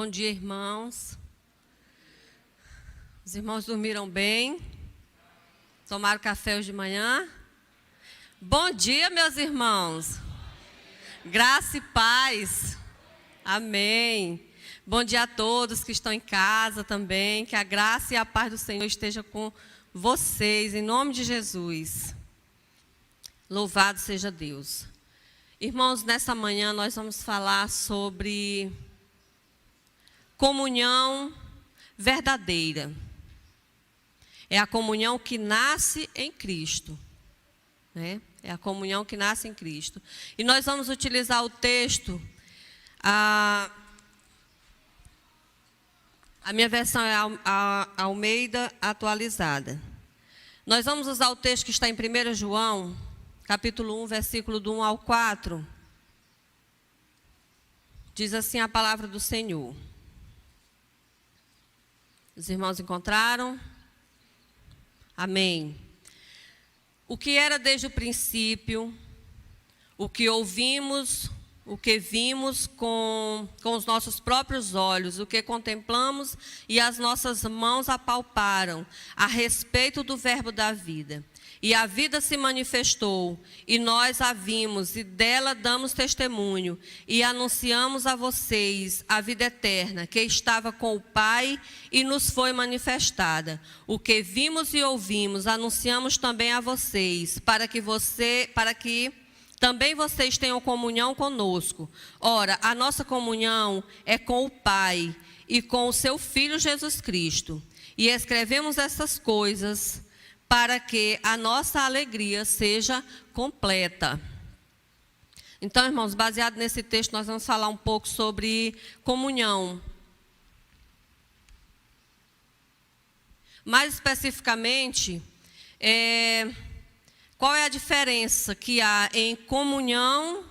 Bom dia, irmãos. Os irmãos dormiram bem? Tomaram café hoje de manhã? Bom dia, meus irmãos. Graça e paz. Amém. Bom dia a todos que estão em casa também. Que a graça e a paz do Senhor esteja com vocês, em nome de Jesus. Louvado seja Deus. Irmãos, nessa manhã nós vamos falar sobre comunhão verdadeira. É a comunhão que nasce em Cristo, né? É a comunhão que nasce em Cristo. E nós vamos utilizar o texto, a minha versão é a Almeida atualizada. Nós vamos usar o texto que está em 1 João, capítulo 1, versículo do 1 ao 4. Diz assim a palavra do Senhor. Os irmãos encontraram? Amém. O que era desde o princípio, o que ouvimos, o que vimos com os nossos próprios olhos, o que contemplamos e as nossas mãos apalparam a respeito do verbo da vida. E a vida se manifestou, e nós a vimos, e dela damos testemunho, e anunciamos a vocês a vida eterna, que estava com o Pai e nos foi manifestada. O que vimos e ouvimos, anunciamos também a vocês, para que também vocês tenham comunhão conosco. Ora, a nossa comunhão é com o Pai e com o seu Filho Jesus Cristo. E escrevemos essas coisas para que a nossa alegria seja completa. Então, irmãos, baseado nesse texto, nós vamos falar um pouco sobre comunhão. Mais especificamente, qual é a diferença que há em comunhão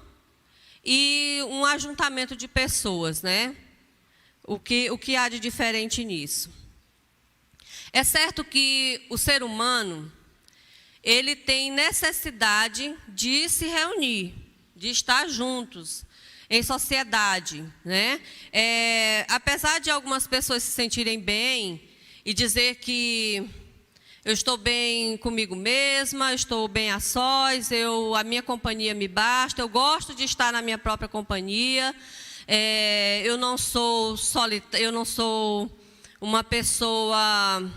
e um ajuntamento de pessoas, né? O que há de diferente nisso? É certo que o ser humano, ele tem necessidade de se reunir, de estar juntos, em sociedade, né? Apesar de algumas pessoas se sentirem bem e dizer que eu estou bem comigo mesma, eu estou bem a sós, a minha companhia me basta, eu gosto de estar na minha própria companhia, eu não sou uma pessoa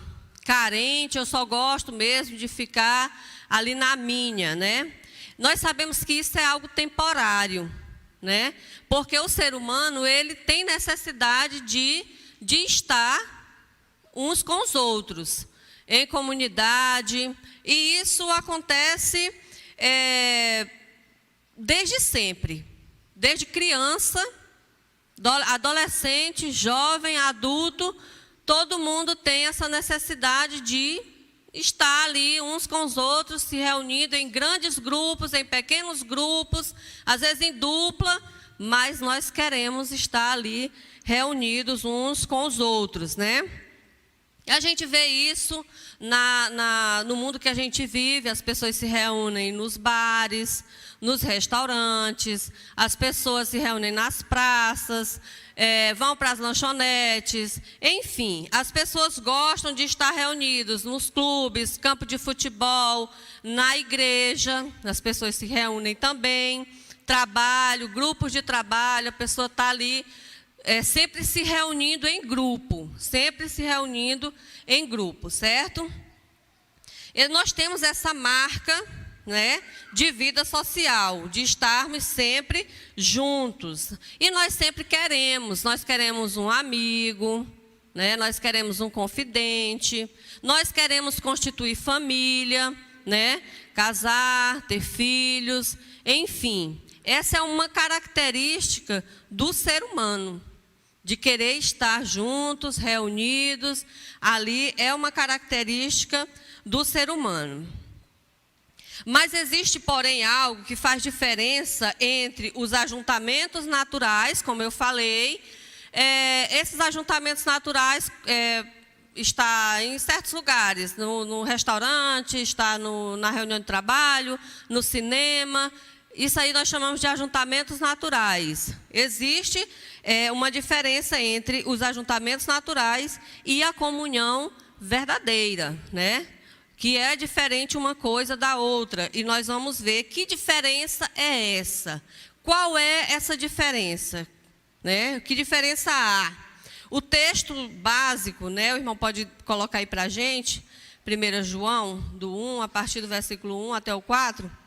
carente, eu só gosto mesmo de ficar ali na minha, né? Nós sabemos que isso é algo temporário, né? Porque o ser humano, ele tem necessidade de estar uns com os outros, em comunidade, e isso acontece desde sempre, desde criança, adolescente, jovem, adulto. Todo mundo tem essa necessidade de estar ali uns com os outros, se reunindo em grandes grupos, em pequenos grupos, às vezes em dupla, mas nós queremos estar ali reunidos uns com os outros, né? E a gente vê isso no mundo que a gente vive, as pessoas se reúnem nos bares, nos restaurantes, as pessoas se reúnem nas praças, vão para as lanchonetes, enfim, as pessoas gostam de estar reunidos nos clubes, campo de futebol, na igreja, as pessoas se reúnem também, trabalho, grupos de trabalho, a pessoa está ali sempre se reunindo em grupo, certo? E nós temos essa marca, né, de vida social, de estarmos sempre juntos. E nós sempre nós queremos um amigo, né, nós queremos um confidente, nós queremos constituir família, né, casar, ter filhos, enfim. Essa é uma característica do ser humano, de querer estar juntos, reunidos, ali é uma característica do ser humano. Mas existe, porém, algo que faz diferença entre os ajuntamentos naturais, como eu falei. Esses ajuntamentos naturais está em certos lugares, no restaurante, está na reunião de trabalho, no cinema, Isso aí nós chamamos de ajuntamentos naturais. Existe uma diferença entre os ajuntamentos naturais e a comunhão verdadeira, né? Que é diferente uma coisa da outra. E nós vamos ver que diferença é essa. Qual é essa diferença? Né? Que diferença há? O texto básico, né? O irmão pode colocar aí para a gente, 1 João, do 1, a partir do versículo 1 até o 4.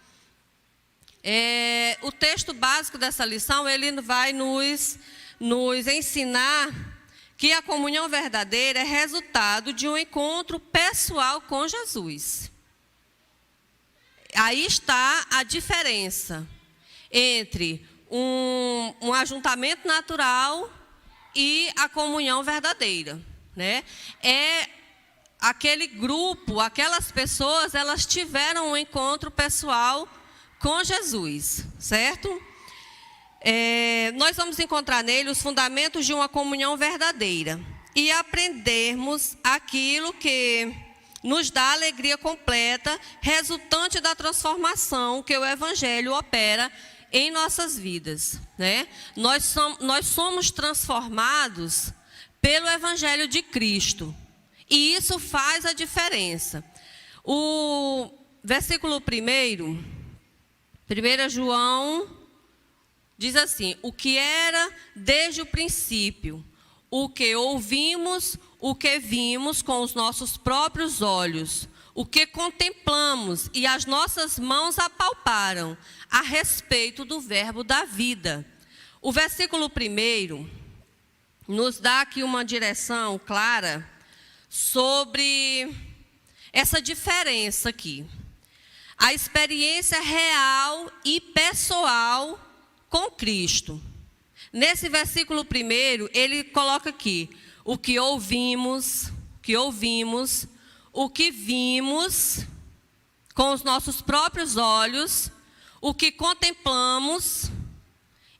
O texto básico dessa lição, ele vai nos ensinar que a comunhão verdadeira é resultado de um encontro pessoal com Jesus. Aí está a diferença entre um ajuntamento natural e a comunhão verdadeira, né? Aquele grupo, aquelas pessoas, elas tiveram um encontro pessoal com Jesus, certo? Nós vamos encontrar nele os fundamentos de uma comunhão verdadeira e aprendermos aquilo que nos dá alegria completa, resultante da transformação que o Evangelho opera em nossas vidas, né? Nós somos transformados pelo Evangelho de Cristo e isso faz a diferença. O versículo 1 João diz assim: o que era desde o princípio, o que ouvimos, o que vimos com os nossos próprios olhos, o que contemplamos e as nossas mãos apalparam a respeito do verbo da vida. O versículo 1 nos dá aqui uma direção clara sobre essa diferença aqui. A experiência real e pessoal com Cristo. Nesse versículo 1, ele coloca aqui o que ouvimos, o que vimos com os nossos próprios olhos, o que contemplamos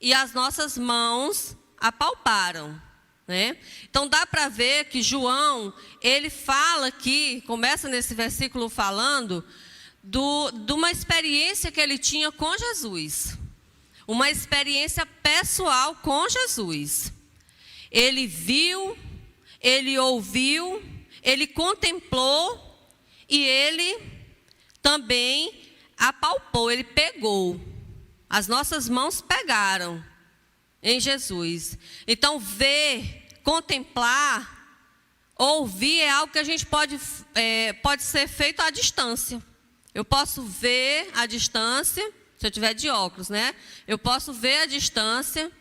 e as nossas mãos apalparam, né? Então dá para ver que João, ele fala aqui, começa nesse versículo falando de uma experiência que ele tinha com Jesus. Uma experiência pessoal com Jesus. Ele viu, ele ouviu, ele contemplou e ele também apalpou, ele pegou. As nossas mãos pegaram em Jesus. Então, ver, contemplar, ouvir é algo que a gente pode ser feito à distância. Eu posso ver à distância, se eu tiver de óculos, né? Eu posso ver à distância,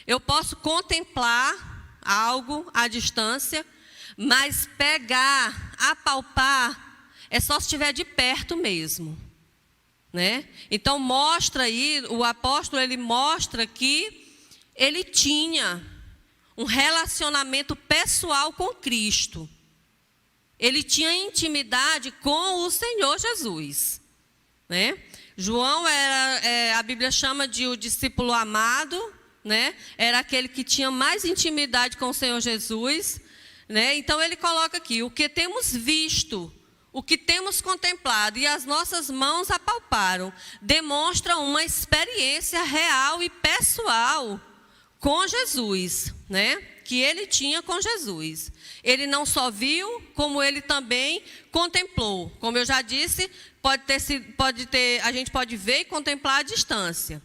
eu posso contemplar algo à distância, mas pegar, apalpar, é só se estiver de perto mesmo, né? Então mostra aí, o apóstolo, ele mostra que ele tinha um relacionamento pessoal com Cristo. Ele tinha intimidade com o Senhor Jesus, né? João a Bíblia chama de o discípulo amado, né? Era aquele que tinha mais intimidade com o Senhor Jesus, né? Então ele coloca aqui, o que temos visto, o que temos contemplado e as nossas mãos apalparam, demonstra uma experiência real e pessoal com Jesus, né? Que ele tinha com Jesus. Ele não só viu, como ele também contemplou. Como eu já disse, a gente pode ver e contemplar à distância.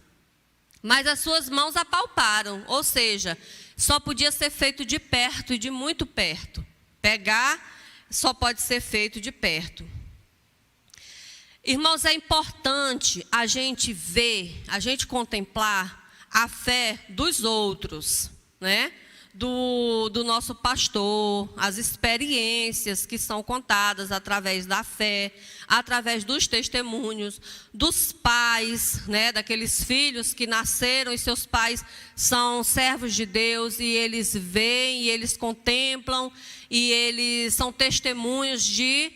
Mas as suas mãos apalparam, ou seja, só podia ser feito de perto e de muito perto. Pegar só pode ser feito de perto. Irmãos, é importante a gente ver, a gente contemplar a fé dos outros, né? Do nosso pastor, as experiências que são contadas através da fé, através dos testemunhos, dos pais, né, daqueles filhos que nasceram e seus pais são servos de Deus e eles veem, e eles contemplam, e eles são testemunhos de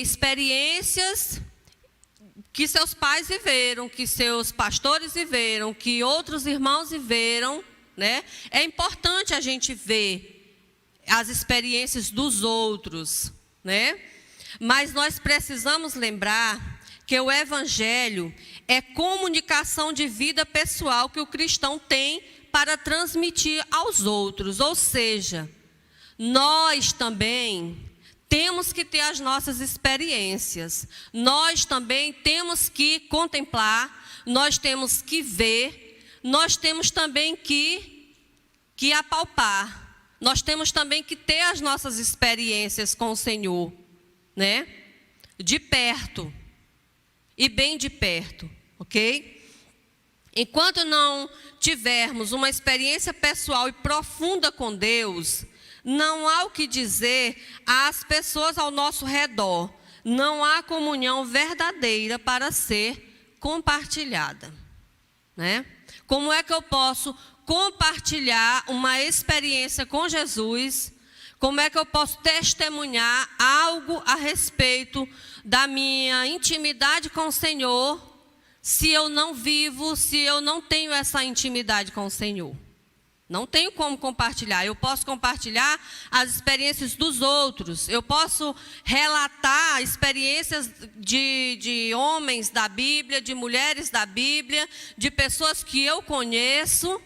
experiências que seus pais viveram, que seus pastores viveram, que outros irmãos viveram, né? É importante a gente ver as experiências dos outros, né? Mas nós precisamos lembrar porque o evangelho é comunicação de vida pessoal que o cristão tem para transmitir aos outros. Ou seja, nós também temos que ter as nossas experiências. Nós também temos que contemplar, nós temos que ver, nós temos também que apalpar. Nós temos também que ter as nossas experiências com o Senhor, né? De perto, e bem de perto, ok? Enquanto não tivermos uma experiência pessoal e profunda com Deus, não há o que dizer às pessoas ao nosso redor. Não há comunhão verdadeira para ser compartilhada, né? Como é que eu posso compartilhar uma experiência com Jesus? Como é que eu posso testemunhar algo a respeito da minha intimidade com o Senhor, se eu não vivo, se eu não tenho essa intimidade com o Senhor? Não tenho como compartilhar. Eu posso compartilhar as experiências dos outros. Eu posso relatar experiências de homens da Bíblia, de mulheres da Bíblia, de pessoas que eu conheço,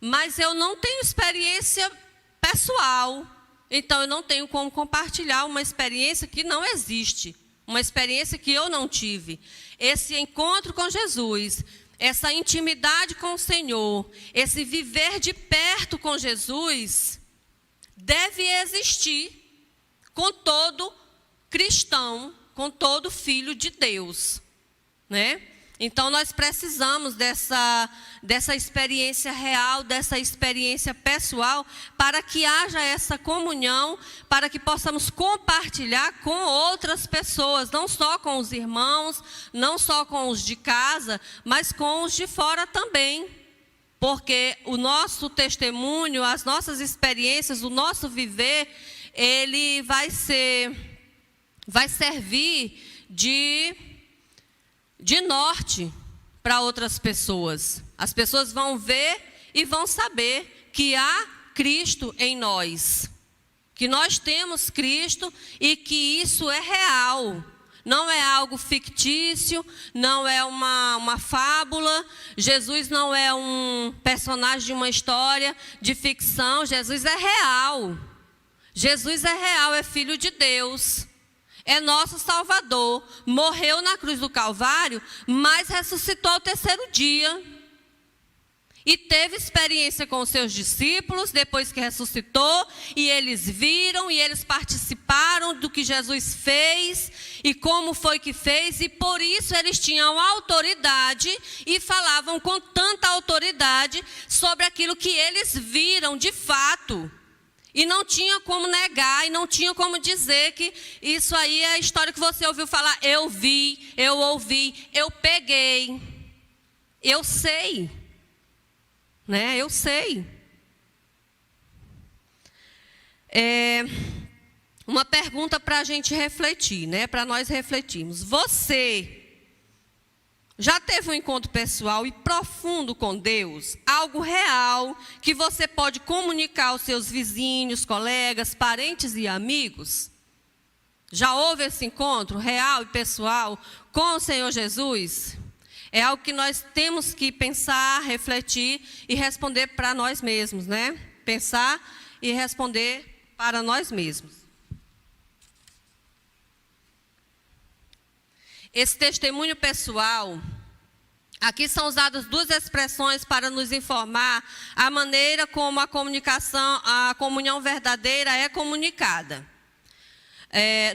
mas eu não tenho experiência pessoal. Então, eu não tenho como compartilhar uma experiência que não existe, uma experiência que eu não tive. Esse encontro com Jesus, essa intimidade com o Senhor, esse viver de perto com Jesus, deve existir com todo cristão, com todo filho de Deus, né? Então, nós precisamos dessa experiência real, dessa experiência pessoal, para que haja essa comunhão, para que possamos compartilhar com outras pessoas, não só com os irmãos, não só com os de casa, mas com os de fora também. Porque o nosso testemunho, as nossas experiências, o nosso viver, ele vai servir de norte para outras pessoas. As pessoas vão ver e vão saber que há Cristo em nós, que nós temos Cristo e que isso é real. Não é algo fictício, não é uma fábula. Jesus não é um personagem de uma história de ficção. Jesus é real. Jesus é real, é Filho de Deus. É nosso Salvador, morreu na cruz do Calvário, mas ressuscitou ao terceiro dia. E teve experiência com os seus discípulos, depois que ressuscitou, e eles viram, e eles participaram do que Jesus fez, e como foi que fez, e por isso eles tinham autoridade, e falavam com tanta autoridade sobre aquilo que eles viram de fato. E não tinha como negar, e não tinha como dizer que isso aí é a história que você ouviu falar. Eu vi, eu ouvi, eu peguei, eu sei, né? Eu sei. Uma pergunta para a gente refletir, né? Para nós refletirmos. Você já teve um encontro pessoal e profundo com Deus? Algo real que você pode comunicar aos seus vizinhos, colegas, parentes e amigos? Já houve esse encontro real e pessoal com o Senhor Jesus? É algo que nós temos que pensar, refletir e responder para nós mesmos, né? Pensar e responder para nós mesmos. Esse testemunho pessoal, aqui são usadas duas expressões para nos informar a maneira como a comunhão verdadeira é comunicada.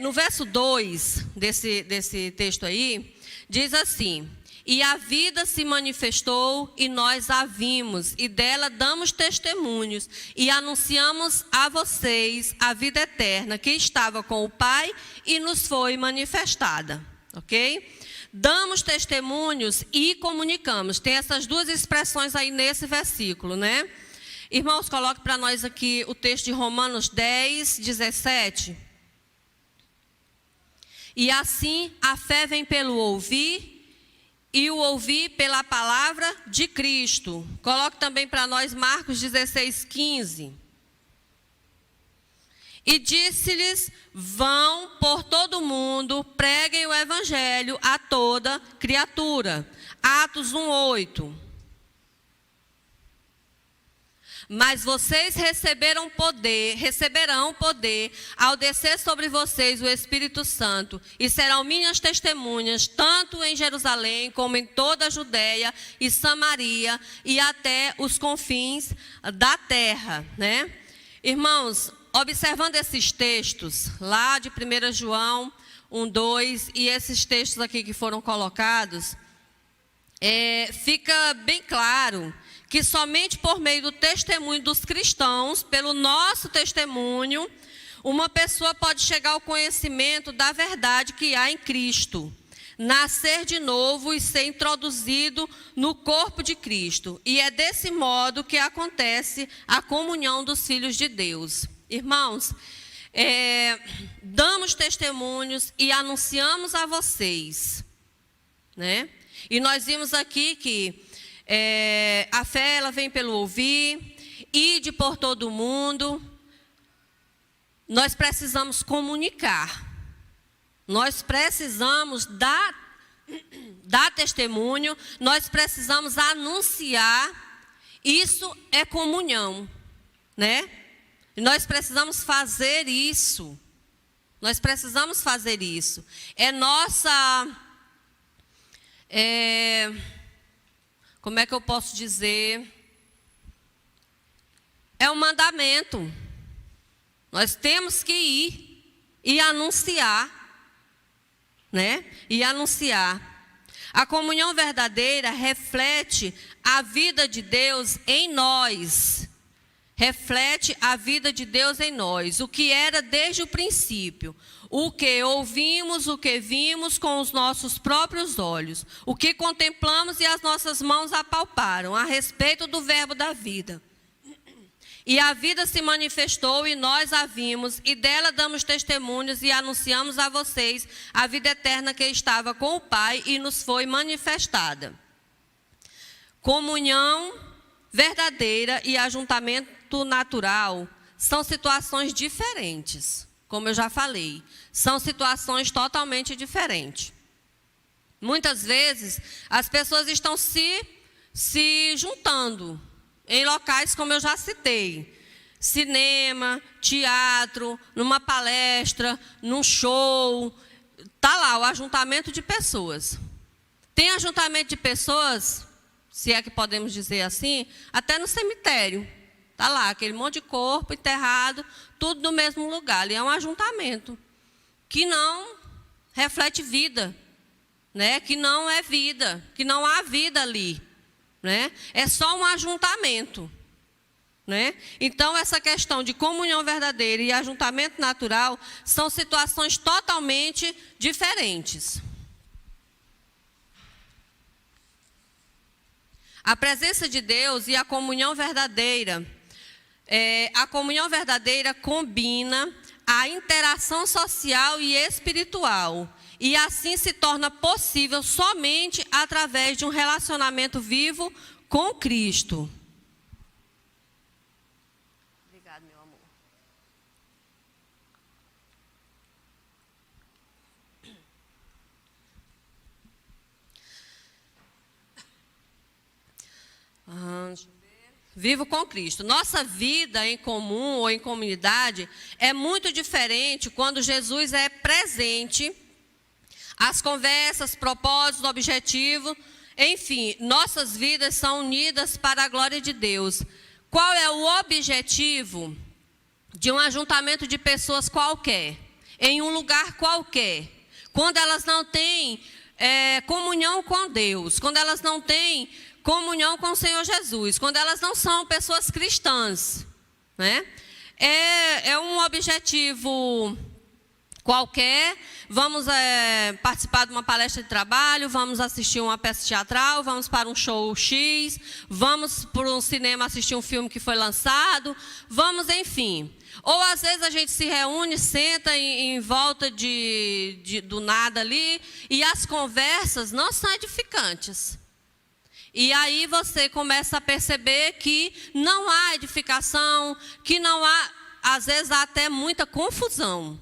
No verso 2 desse texto aí, diz assim: e a vida se manifestou e nós a vimos, e dela damos testemunhos, e anunciamos a vocês a vida eterna, que estava com o Pai e nos foi manifestada. Ok? Damos testemunhos e comunicamos. Tem essas duas expressões aí nesse versículo, né? Irmãos, coloque para nós aqui o texto de Romanos 10, 17. E assim a fé vem pelo ouvir, e o ouvir pela palavra de Cristo. Coloque também para nós Marcos 16, 15. E disse-lhes: vão por todo o mundo, preguem o evangelho a toda criatura. Atos 1:8. Mas vocês receberão poder ao descer sobre vocês o Espírito Santo, e serão minhas testemunhas, tanto em Jerusalém, como em toda a Judéia e Samaria, e até os confins da terra, né? Irmãos, observando esses textos, lá de 1 João 1:2, e esses textos aqui que foram colocados, fica bem claro que somente por meio do testemunho dos cristãos, pelo nosso testemunho, uma pessoa pode chegar ao conhecimento da verdade que há em Cristo, nascer de novo e ser introduzido no corpo de Cristo. E é desse modo que acontece a comunhão dos filhos de Deus. Irmãos, damos testemunhos e anunciamos a vocês, né? E nós vimos aqui que a fé, ela vem pelo ouvir, ide por todo o mundo. Nós precisamos comunicar, nós precisamos dar testemunho, nós precisamos anunciar. Isso é comunhão, né? Nós precisamos fazer isso, é nossa, como é que eu posso dizer? É um mandamento. Nós temos que ir e anunciar, né? E anunciar. A comunhão verdadeira reflete a vida de Deus em nós. Reflete a vida de Deus em nós, o que era desde o princípio, o que ouvimos, o que vimos com os nossos próprios olhos, o que contemplamos e as nossas mãos apalparam a respeito do verbo da vida. E a vida se manifestou e nós a vimos, e dela damos testemunhos e anunciamos a vocês a vida eterna que estava com o Pai e nos foi manifestada. Comunhão verdadeira e ajuntamento natural são situações diferentes, como eu já falei, são situações totalmente diferentes. Muitas vezes as pessoas estão se juntando em locais como eu já citei, cinema, teatro, numa palestra, num show, está lá o ajuntamento de pessoas. Tem ajuntamento de pessoas, se é que podemos dizer assim, até no cemitério. Está lá, aquele monte de corpo enterrado, tudo no mesmo lugar. Ali é um ajuntamento que não reflete vida, né? Que não é vida, que não há vida ali, né? É só um ajuntamento, né? Então, essa questão de comunhão verdadeira e ajuntamento natural são situações totalmente diferentes. A presença de Deus e a comunhão verdadeira combina a interação social e espiritual, e assim se torna possível somente através de um relacionamento vivo com Cristo. Obrigada, meu amor. Vivo com Cristo. Nossa vida em comum ou em comunidade é muito diferente quando Jesus é presente. As conversas, propósitos, objetivos, enfim, nossas vidas são unidas para a glória de Deus. Qual é o objetivo de um ajuntamento de pessoas qualquer, em um lugar qualquer, quando elas não têm comunhão com Deus, quando elas não têm comunhão com o Senhor Jesus, quando elas não são pessoas cristãs, né? É um objetivo qualquer. Vamos participar de uma palestra de trabalho, vamos assistir uma peça teatral, vamos para um show X, vamos para um cinema assistir um filme que foi lançado, vamos, enfim. Ou às vezes a gente se reúne, senta em volta do nada ali, e as conversas não são edificantes. E aí você começa a perceber que não há edificação, que não há, às vezes há até muita confusão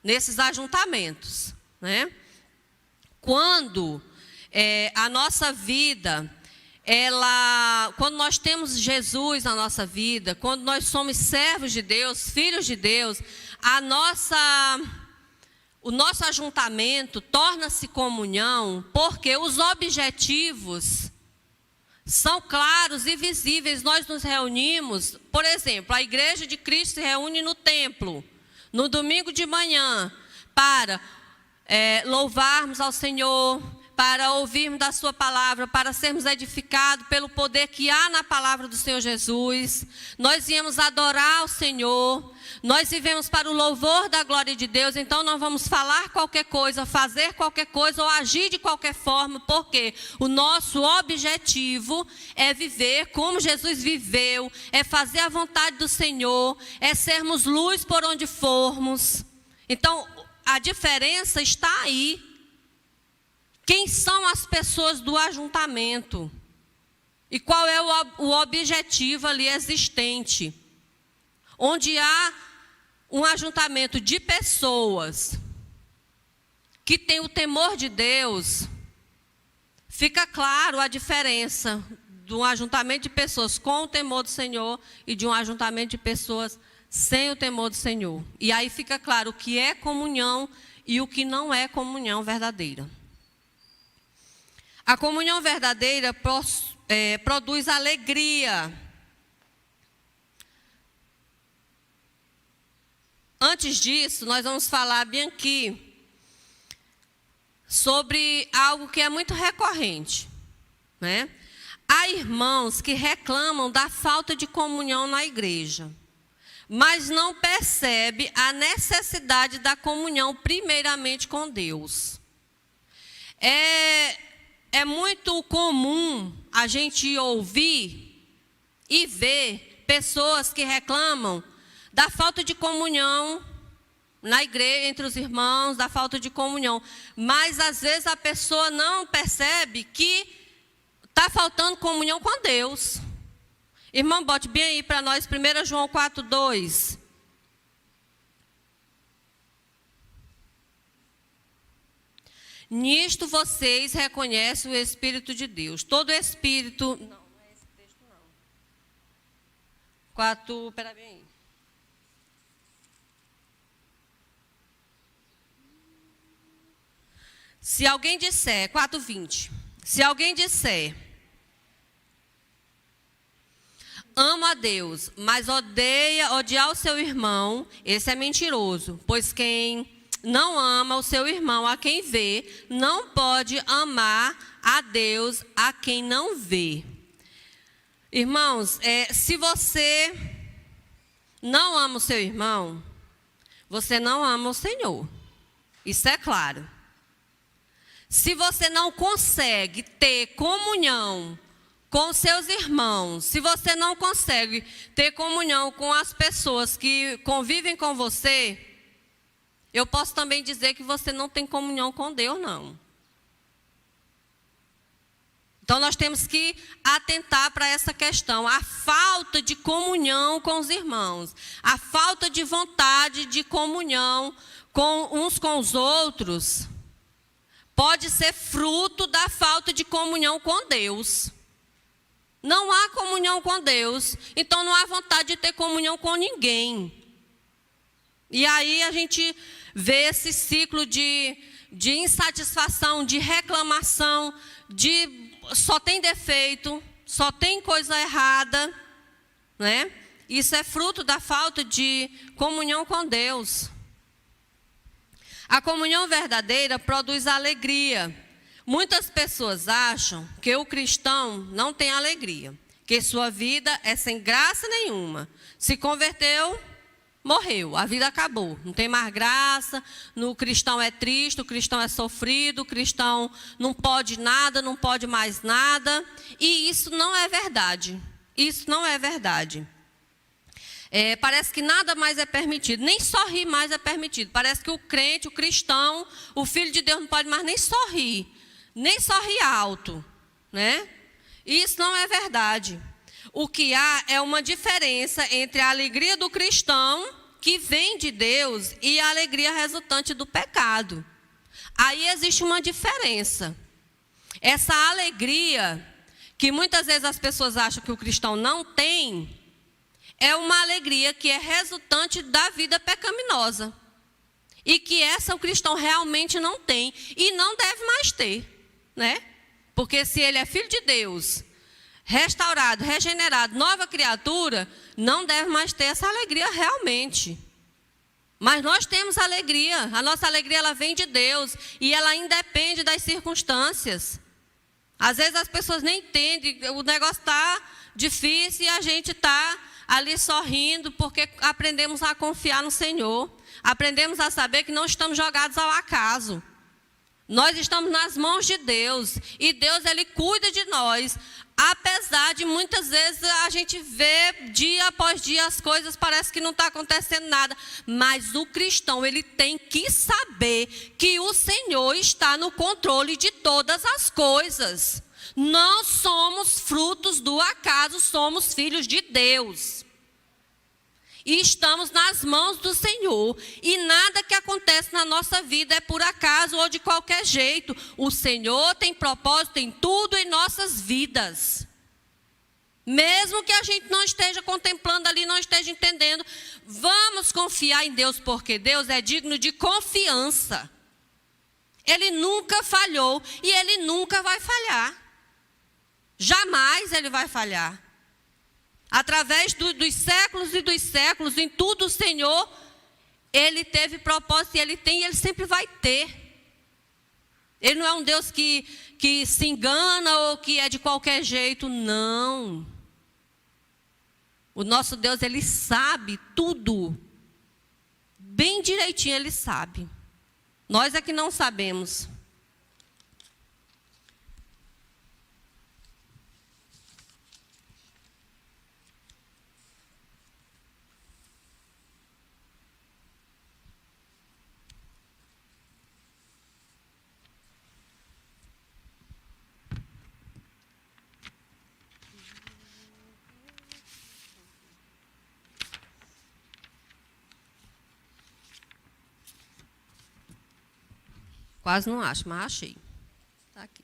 nesses ajuntamentos, né? Quando a nossa vida, quando nós temos Jesus na nossa vida, quando nós somos servos de Deus, filhos de Deus, o nosso ajuntamento torna-se comunhão, porque os objetivos são claros e visíveis. Nós nos reunimos, por exemplo, a Igreja de Cristo se reúne no templo, no domingo de manhã, para louvarmos ao Senhor, para ouvirmos da sua palavra, para sermos edificados pelo poder que há na palavra do Senhor Jesus. Nós viemos adorar ao Senhor, nós vivemos para o louvor da glória de Deus, então não vamos falar qualquer coisa, fazer qualquer coisa ou agir de qualquer forma, porque o nosso objetivo é viver como Jesus viveu, é fazer a vontade do Senhor, é sermos luz por onde formos. Então, a diferença está aí. Quem são as pessoas do ajuntamento? E qual é o objetivo ali existente? Onde há um ajuntamento de pessoas que têm o temor de Deus, fica claro a diferença de um ajuntamento de pessoas com o temor do Senhor e de um ajuntamento de pessoas sem o temor do Senhor. E aí fica claro o que é comunhão e o que não é comunhão verdadeira. A comunhão verdadeira produz alegria. Antes disso, nós vamos falar bem aqui sobre algo que é muito recorrente, né? Há irmãos que reclamam da falta de comunhão na igreja, mas não percebe a necessidade da comunhão primeiramente com Deus. É muito comum a gente ouvir e ver pessoas que reclamam da falta de comunhão na igreja, entre os irmãos, da falta de comunhão. Mas às vezes a pessoa não percebe que está faltando comunhão com Deus. Irmão, bote bem aí para nós, 1 João 4:2. Nisto vocês reconhecem o Espírito de Deus. Todo Espírito... Não é esse texto não. 4, pera bem. Se alguém disser, 4:20. Se alguém disser, ama a Deus, mas odiar o seu irmão, esse é mentiroso, pois quem não ama o seu irmão a quem vê, não pode amar a Deus a quem não vê. Irmãos, se você não ama o seu irmão, você não ama o Senhor. Isso é claro. Se você não consegue ter comunhão com seus irmãos, se você não consegue ter comunhão com as pessoas que convivem com você, eu posso também dizer que você não tem comunhão com Deus, não. Então, nós temos que atentar para essa questão. A falta de comunhão com os irmãos, a falta de vontade de comunhão uns com os outros, pode ser fruto da falta de comunhão com Deus. Não há comunhão com Deus, então não há vontade de ter comunhão com ninguém. E aí a gente vê esse ciclo de insatisfação, de reclamação, só tem defeito, só tem coisa errada, né? Isso é fruto da falta de comunhão com Deus. A comunhão verdadeira produz alegria. Muitas pessoas acham que o cristão não tem alegria, que sua vida é sem graça nenhuma. Se converteu, morreu, a vida acabou, não tem mais graça, o cristão é triste, o cristão é sofrido, o cristão não pode nada, não pode mais nada. E isso não é verdade, isso não é verdade. Parece que nada mais é permitido, nem sorrir mais é permitido. Parece que o crente, o cristão, o filho de Deus não pode mais nem sorrir alto, né? Isso não é verdade. O que há é uma diferença entre a alegria do cristão, que vem de Deus, e a alegria resultante do pecado. Aí existe uma diferença. Essa alegria que muitas vezes as pessoas acham que o cristão não tem, é uma alegria que é resultante da vida pecaminosa. E que essa o cristão realmente não tem e não deve mais ter, né? Porque se ele é filho de Deus, restaurado, regenerado, nova criatura, não deve mais ter essa alegria realmente. Mas nós temos alegria, a nossa alegria ela vem de Deus e ela independe das circunstâncias. Às vezes as pessoas nem entendem, o negócio está difícil e a gente está ali sorrindo porque aprendemos a confiar no Senhor. Aprendemos a saber que não estamos jogados ao acaso. Nós estamos nas mãos de Deus. E Deus, Ele cuida de nós. Apesar de muitas vezes a gente ver dia após dia as coisas, parece que não está acontecendo nada. Mas o cristão, ele tem que saber que o Senhor está no controle de todas as coisas. Não somos frutos do acaso, somos filhos de Deus. E estamos nas mãos do Senhor. E nada que acontece na nossa vida é por acaso ou de qualquer jeito. O Senhor tem propósito em tudo em nossas vidas. Mesmo que a gente não esteja contemplando ali, não esteja entendendo, vamos confiar em Deus, porque Deus é digno de confiança. Ele nunca falhou e Ele nunca vai falhar. Jamais Ele vai falhar. Através dos séculos e dos séculos, em tudo o Senhor, Ele teve propósito e Ele tem e Ele sempre vai ter. Ele não é um Deus que se engana ou que é de qualquer jeito, não. O nosso Deus, Ele sabe tudo. Bem direitinho Ele sabe. Nós é que não sabemos. Quase não acho, mas achei. Está aqui.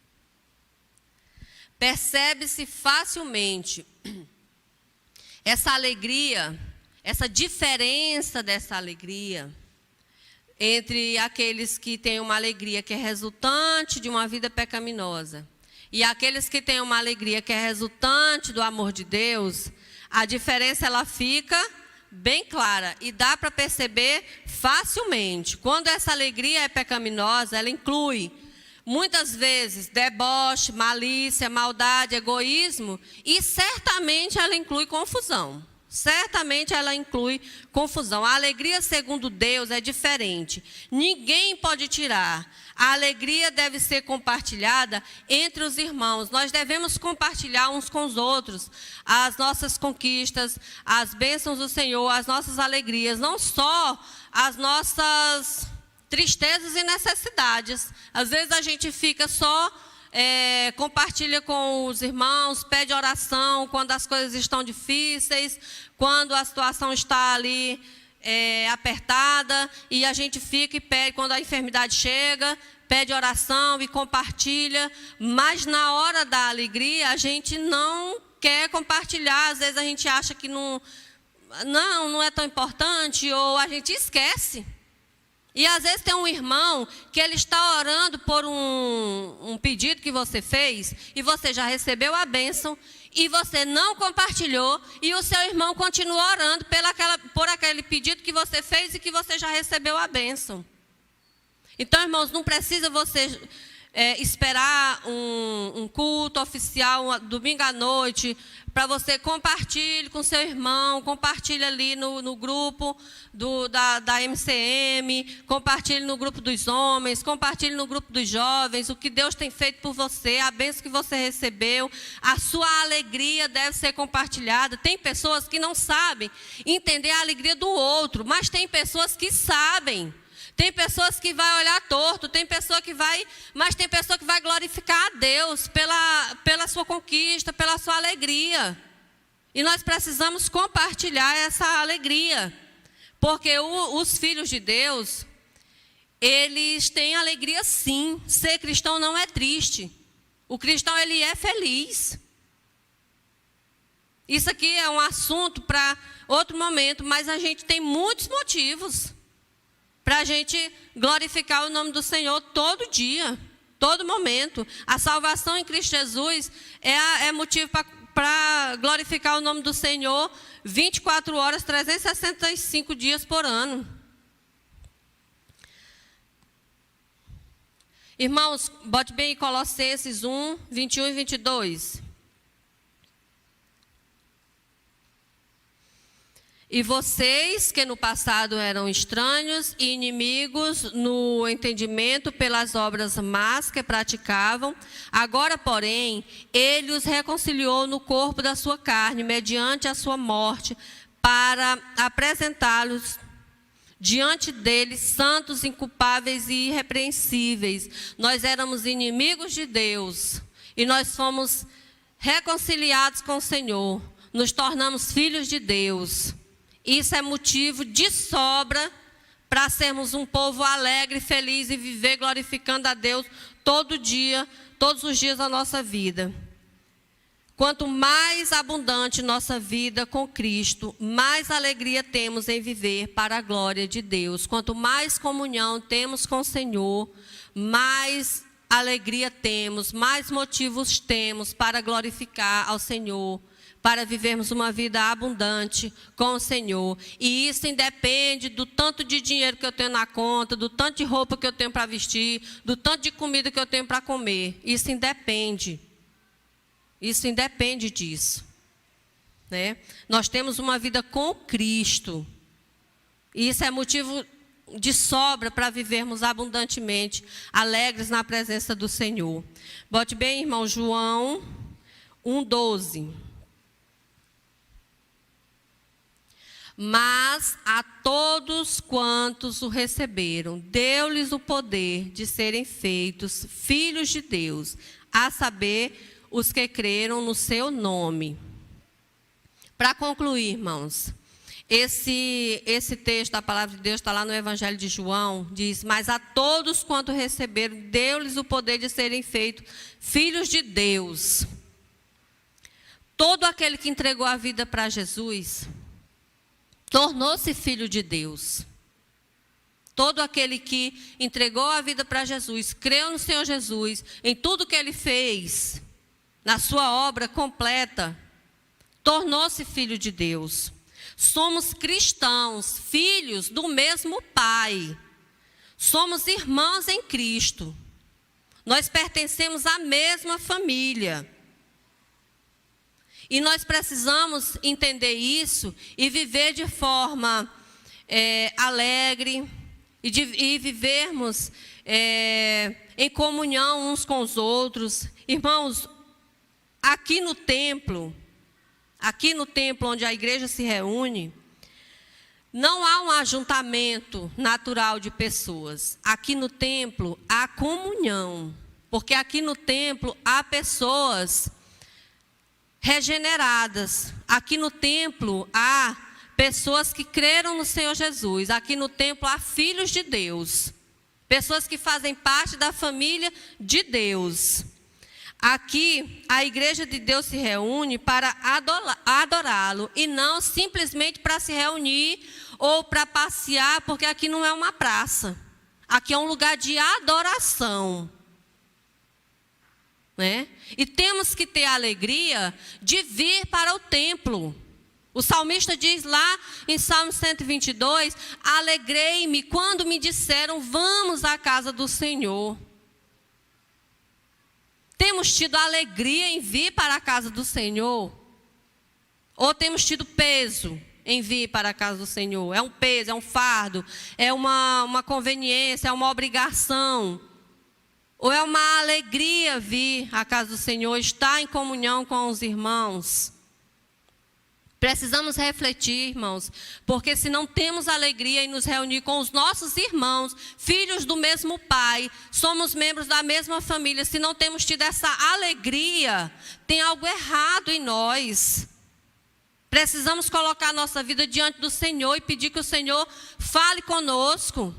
Percebe-se facilmente essa alegria, essa diferença dessa alegria entre aqueles que têm uma alegria que é resultante de uma vida pecaminosa e aqueles que têm uma alegria que é resultante do amor de Deus. A diferença ela fica bem clara e dá para perceber facilmente. Quando essa alegria é pecaminosa, ela inclui muitas vezes deboche, malícia, maldade, egoísmo e certamente ela inclui confusão. Certamente ela inclui confusão. A alegria segundo Deus é diferente. Ninguém pode tirar. A alegria deve ser compartilhada entre os irmãos. Nós devemos compartilhar uns com os outros as nossas conquistas, as bênçãos do Senhor, as nossas alegrias, não só as nossas tristezas e necessidades. Às vezes a gente fica só, compartilha com os irmãos, pede oração quando as coisas estão difíceis, quando a situação está ali apertada, e a gente fica e pede, quando a enfermidade chega, pede oração e compartilha, mas na hora da alegria a gente não quer compartilhar. Às vezes a gente acha que não é tão importante, ou a gente esquece. E às vezes tem um irmão que ele está orando por um pedido que você fez, e você já recebeu a bênção, e você não compartilhou, e o seu irmão continua orando por aquele pedido que você fez e que você já recebeu a bênção. Então, irmãos, não precisa você esperar um culto oficial, domingo à noite, para você compartilhar com seu irmão, compartilhe ali no grupo da MCM, compartilhe no grupo dos homens, compartilhe no grupo dos jovens, o que Deus tem feito por você, a bênção que você recebeu, a sua alegria deve ser compartilhada. Tem pessoas que não sabem entender a alegria do outro, mas tem pessoas que sabem. Tem pessoas que vai olhar torto, mas tem pessoa que vai glorificar a Deus pela sua conquista, pela sua alegria. E nós precisamos compartilhar essa alegria, porque os filhos de Deus, eles têm alegria sim. Ser cristão não é triste. O cristão, ele é feliz. Isso aqui é um assunto para outro momento, mas a gente tem muitos motivos para a gente glorificar o nome do Senhor todo dia, todo momento. A salvação em Cristo Jesus é motivo para glorificar o nome do Senhor 24 horas, 365 dias por ano. Irmãos, bote bem em Colossenses 1, 21 e 22. E vocês, que no passado eram estranhos e inimigos no entendimento pelas obras más que praticavam, agora, porém, ele os reconciliou no corpo da sua carne, mediante a sua morte, para apresentá-los diante dele, santos, inculpáveis e irrepreensíveis. Nós éramos inimigos de Deus e nós fomos reconciliados com o Senhor. Nos tornamos filhos de Deus. Isso é motivo de sobra para sermos um povo alegre, feliz e viver glorificando a Deus todo dia, todos os dias da nossa vida. Quanto mais abundante nossa vida com Cristo, mais alegria temos em viver para a glória de Deus. Quanto mais comunhão temos com o Senhor, mais alegria temos, mais motivos temos para glorificar ao Senhor, para vivermos uma vida abundante com o Senhor. E isso independe do tanto de dinheiro que eu tenho na conta, do tanto de roupa que eu tenho para vestir, do tanto de comida que eu tenho para comer. Isso independe. Isso independe disso, né? Nós temos uma vida com Cristo. E isso é motivo de sobra para vivermos abundantemente, alegres na presença do Senhor. Bote bem, irmão, João 1,12. Mas a todos quantos o receberam, deu-lhes o poder de serem feitos filhos de Deus, a saber, os que creram no seu nome. Para concluir, irmãos, esse texto da palavra de Deus está lá no Evangelho de João, diz: mas a todos quanto receberam, deu-lhes o poder de serem feitos filhos de Deus. Todo aquele que entregou a vida para Jesus, tornou-se filho de Deus. Todo aquele que entregou a vida para Jesus, creu no Senhor Jesus, em tudo que Ele fez, na sua obra completa, tornou-se filho de Deus. Somos cristãos, filhos do mesmo Pai. Somos irmãos em Cristo. Nós pertencemos à mesma família. E nós precisamos entender isso e viver de forma alegre e vivermos em comunhão uns com os outros. Irmãos, aqui no templo onde a igreja se reúne, não há um ajuntamento natural de pessoas. Aqui no templo há comunhão, porque aqui no templo há pessoas regeneradas. Aqui no templo há pessoas que creram no Senhor Jesus. Aqui no templo há filhos de Deus, pessoas que fazem parte da família de Deus. Aqui, a igreja de Deus se reúne para adorá-lo e não simplesmente para se reunir ou para passear, porque aqui não é uma praça. Aqui é um lugar de adoração, né? E temos que ter a alegria de vir para o templo. O salmista diz lá em Salmo 122, alegrei-me quando me disseram, vamos à casa do Senhor. Temos tido alegria em vir para a casa do Senhor? Ou temos tido peso em vir para a casa do Senhor? É um peso, é um fardo, é uma conveniência, é uma obrigação? Ou é uma alegria vir à casa do Senhor, estar em comunhão com os irmãos? Precisamos refletir, irmãos, porque se não temos alegria em nos reunir com os nossos irmãos, filhos do mesmo Pai, somos membros da mesma família, se não temos tido essa alegria, tem algo errado em nós. Precisamos colocar a nossa vida diante do Senhor e pedir que o Senhor fale conosco.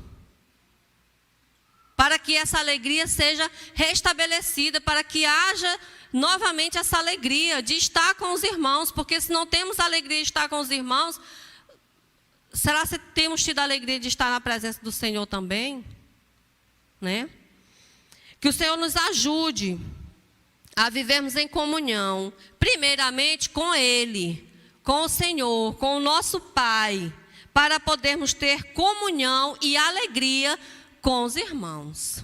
para que essa alegria seja restabelecida, para que haja novamente essa alegria de estar com os irmãos, porque se não temos alegria de estar com os irmãos, será que temos tido a alegria de estar na presença do Senhor também? Né? Que o Senhor nos ajude a vivermos em comunhão, primeiramente com Ele, com o Senhor, com o nosso Pai, para podermos ter comunhão e alegria com os irmãos.